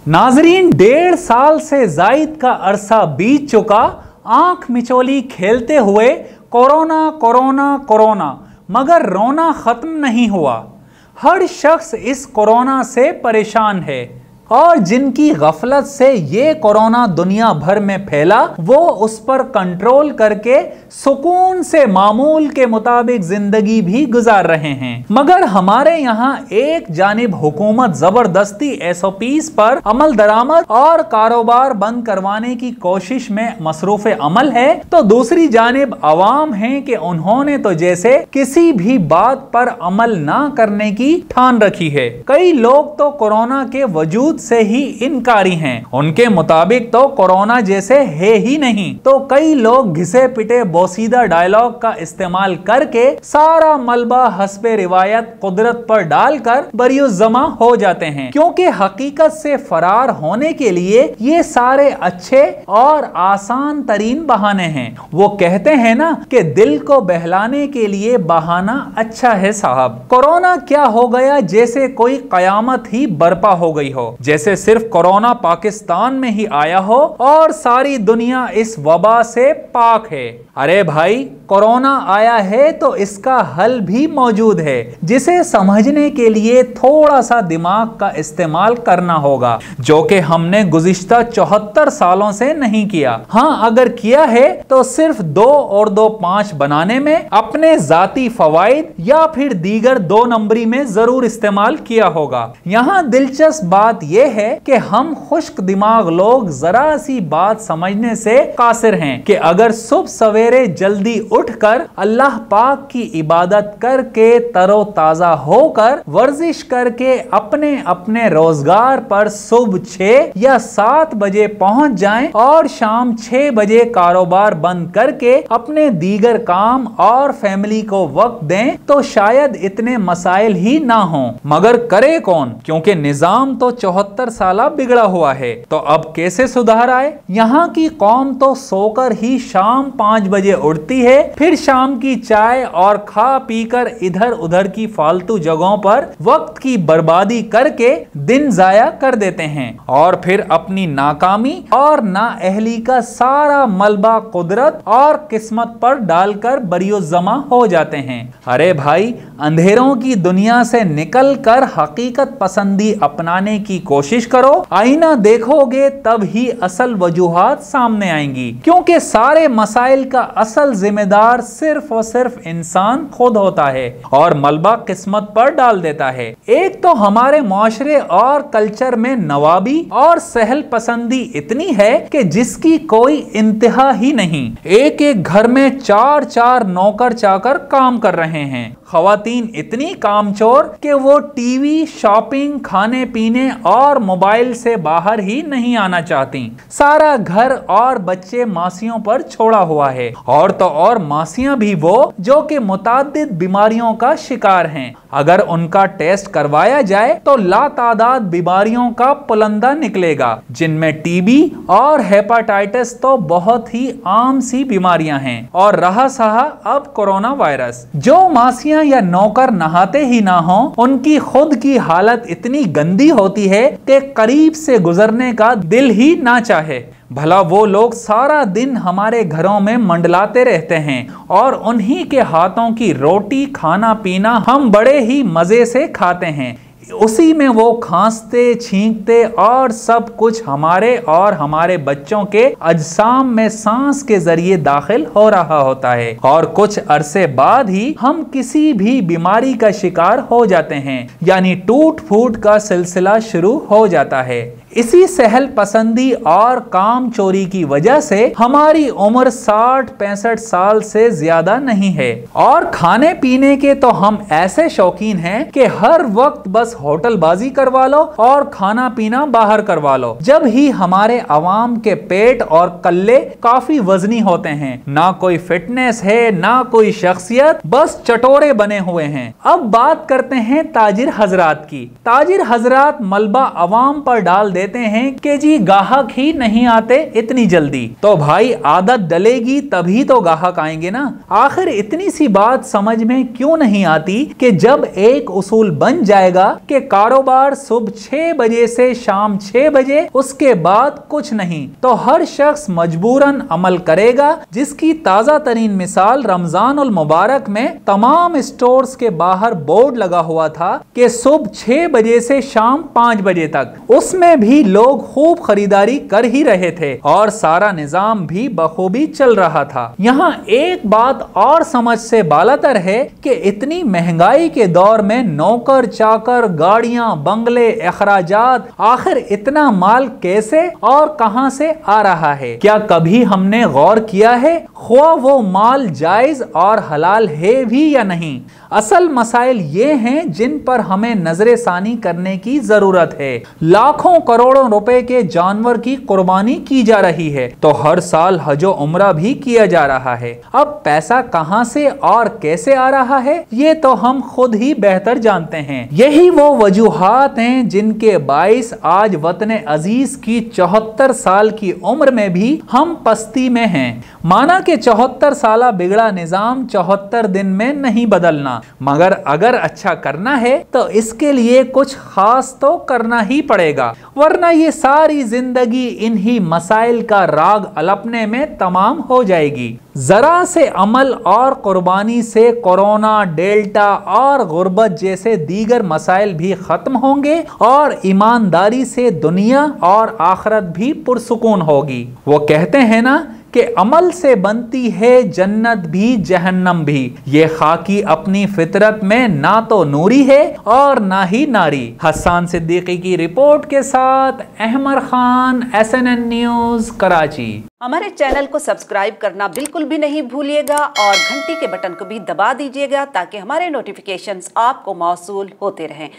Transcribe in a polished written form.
नाजरीन, 1.5 साल से जायद का अरसा बीत चुका, आंख मिचोली खेलते हुए कोरोना कोरोना कोरोना, मगर रोना खत्म नहीं हुआ। हर शख्स इस कोरोना से परेशान है और जिनकी गफलत से ये कोरोना दुनिया भर में फैला, वो उस पर कंट्रोल करके सुकून से मामूल के मुताबिक जिंदगी भी गुजार रहे हैं। मगर हमारे यहाँ एक जानिब हुकूमत जबरदस्ती SOPs पर अमल दरामद और कारोबार बंद करवाने की कोशिश में मसरूफ अमल है, तो दूसरी जानिब अवाम है कि उन्होंने तो जैसे किसी भी बात पर अमल ना करने की ठान रखी है। कई लोग तो कोरोना के वजूद से ही इनकारी हैं। उनके मुताबिक तो कोरोना जैसे है ही नहीं। तो कई लोग घिसे पिटे बोसीदा डायलॉग का इस्तेमाल करके सारा मलबा हस्बे रिवायत कुदरत पर डालकर बरियुज़्ज़मा हो जाते हैं, क्योंकि हकीकत से फरार होने के लिए ये सारे अच्छे और आसान तरीन बहाने हैं। वो कहते हैं ना कि दिल को बहलाने के लिए बहाना अच्छा है साहब। कोरोना क्या हो गया जैसे कोई कयामत ही बर्पा हो गई हो, जैसे सिर्फ कोरोना पाकिस्तान में ही आया हो और सारी दुनिया इस वबा से पाक है। अरे भाई, कोरोना आया है तो इसका हल भी मौजूद है, जिसे समझने के लिए थोड़ा सा दिमाग का इस्तेमाल करना होगा, जो कि हमने गुज़िश्ता 74 सालों से नहीं किया। हाँ, अगर किया है तो सिर्फ 2 और 2 5 बनाने में, अपने जाती फवाइद या फिर दीगर 2 नंबरी में जरूर इस्तेमाल किया होगा। यहाँ दिलचस्प बात यह है कि हम खुश्क दिमाग लोग जरा सी बात समझने से कासिर हैं कि अगर सुबह सवेरे जल्दी उठकर अल्लाह पाक की इबादत करके तरोताजा होकर वर्जिश करके अपने अपने रोजगार पर सुबह 6 या 7 बजे पहुंच जाएं और शाम 6 बजे कारोबार बंद करके अपने दीगर काम और फैमिली को वक्त दें, तो शायद इतने मसाइल ही ना हों। मगर करे कौन, क्योंकि निजाम तो 74 साल बिगड़ा हुआ है। तो अब कैसे सुधार आए? यहाँ की कौम तो सोकर ही शाम 5 बजे उठती है, फिर शाम की चाय और खा पीकर इधर उधर की फालतू जगहों पर वक्त की बर्बादी करके दिन जाया कर देते हैं और फिर अपनी नाकामी और नाअहली का सारा मलबा कुदरत और किस्मत पर डालकर बरियुज़्ज़मा हो जाते हैं। अरे भाई, अंधेरों की दुनिया से निकलकर हकीकत पसंदी अपनाने की कोशिश करो। आईना देखोगे तब ही असल वजूहात सामने आएंगी, क्योंकि सारे मसाइल का असल जिम्मेदार सिर्फ और सिर्फ इंसान खुद होता है और मलबा किस्मत पर डाल देता है। एक तो हमारे मुआशरे और कल्चर में नवाबी और सहल पसंदी इतनी है कि जिसकी कोई इंतहा ही नहीं। एक एक घर में 4-4 नौकर चाकर काम कर रहे हैं। खवातीन इतनी कामचोर कि वो टीवी, शॉपिंग, खाने पीने और मोबाइल से बाहर ही नहीं आना चाहती। सारा घर और बच्चे मासियों पर छोड़ा हुआ है, और तो और मासियां भी वो जो कि मुताद्दिद बीमारियों का शिकार हैं। अगर उनका टेस्ट करवाया जाए तो लातादाद बीमारियों का पुलंदा निकलेगा, जिनमें टीबी और हेपाटाइटिस तो बहुत ही आम सी बीमारियां हैं, और रहा सहा अब कोरोना वायरस। जो मासियां या नौकर नहाते ही ना हो, उनकी खुद की हालत इतनी गंदी होती है कि करीब से गुजरने का दिल ही ना चाहे। भला वो लोग सारा दिन हमारे घरों में मंडलाते रहते हैं और उन्हीं के हाथों की रोटी, खाना पीना हम बड़े ही मजे से खाते हैं। उसी में वो खांसते, छींकते और सब कुछ हमारे और हमारे बच्चों के अजसाम में सांस के जरिए दाखिल हो रहा होता है, और कुछ अरसे बाद ही हम किसी भी बीमारी का शिकार हो जाते हैं, यानी टूट फूट का सिलसिला शुरू हो जाता है। इसी सहल पसंदी और काम चोरी की वजह से हमारी उम्र 60-65 साल से ज्यादा नहीं है, और खाने पीने के तो हम ऐसे शौकीन हैं कि हर वक्त बस होटलबाजी करवा लो और खाना पीना बाहर करवा लो। जब ही हमारे अवाम के पेट और कल्ले काफी वजनी होते हैं, ना कोई फिटनेस है ना कोई शख्सियत, बस चटोरे बने हुए हैं। अब बात करते हैं ताजिर हजरात की। ताजिर हजरात मलबा अवाम पर डाल देते हैं कि जी गाहक ही नहीं आते इतनी जल्दी। तो भाई आदत डलेगी तभी तो गाहक आएंगे ना। आखिर इतनी सी बात समझ में क्यों नहीं आती कि जब एक उसूल बन जाएगा कि कारोबार सुबह 6 बजे से शाम 6 बजे, उसके बाद कुछ नहीं, तो हर शख्स मजबूरन अमल करेगा। जिसकी ताजा तरीन मिसाल रमजान उल मुबारक में तमाम स्टोर्स के बाहर बोर्ड लगा हुआ था कि सुबह 6 बजे से शाम 5 बजे तक, उसमें भी लोग खूब खरीदारी कर ही रहे थे और सारा निजाम भी बखूबी चल रहा था। यहाँ एक बात और समझ से बालातर है कि इतनी महंगाई के दौर में नौकर चाकर, गाड़ियां, बंगले, अखराजात, आखिर इतना माल कैसे और कहां से आ रहा है? क्या कभी हमने गौर किया है ख्वाह वो माल जायज और हलाल है भी या नहीं? असल मसाइल ये हैं जिन पर हमें नजरे सानी करने की जरूरत है। लाखों करोड़ों रुपए के जानवर की कुर्बानी की जा रही है, तो हर साल हज और उम्रा भी किया जा रहा है। अब पैसा कहां से और कैसे आ रहा है ये तो हम खुद ही बेहतर जानते हैं। यही वो वजूहात हैं जिनके बाइस आज वतन अजीज की 74 साल की उम्र में भी हम पस्ती में हैं। माना कि 74 साल बिगड़ा निजाम 74 दिन में नहीं बदलना, मगर अगर अच्छा करना है तो इसके लिए कुछ खास तो करना ही पड़ेगा, वरना ये सारी जिंदगी इन्हीं मसाइल का राग अलपने में तमाम हो जाएगी। जरा से अमल और कुर्बानी से कोरोना, डेल्टा और गुर्बत जैसे दीगर मसाइल भी खत्म होंगे और ईमानदारी से दुनिया और आखिरत भी पुरसुकून होगी। वो कहते हैं ना कि अमल से बनती है जन्नत भी जहन्नम भी। ये खाकी अपनी फितरत में ना तो नूरी है और ना ही नारी। हसन सिद्दीकी की रिपोर्ट के साथ अहमर खान, SNN न्यूज, कराची। हमारे चैनल को सब्सक्राइब करना बिल्कुल भी नहीं भूलिएगा और घंटी के बटन को भी दबा दीजिएगा ताकि हमारे नोटिफिकेशंस आपको मौसूल होते रहें।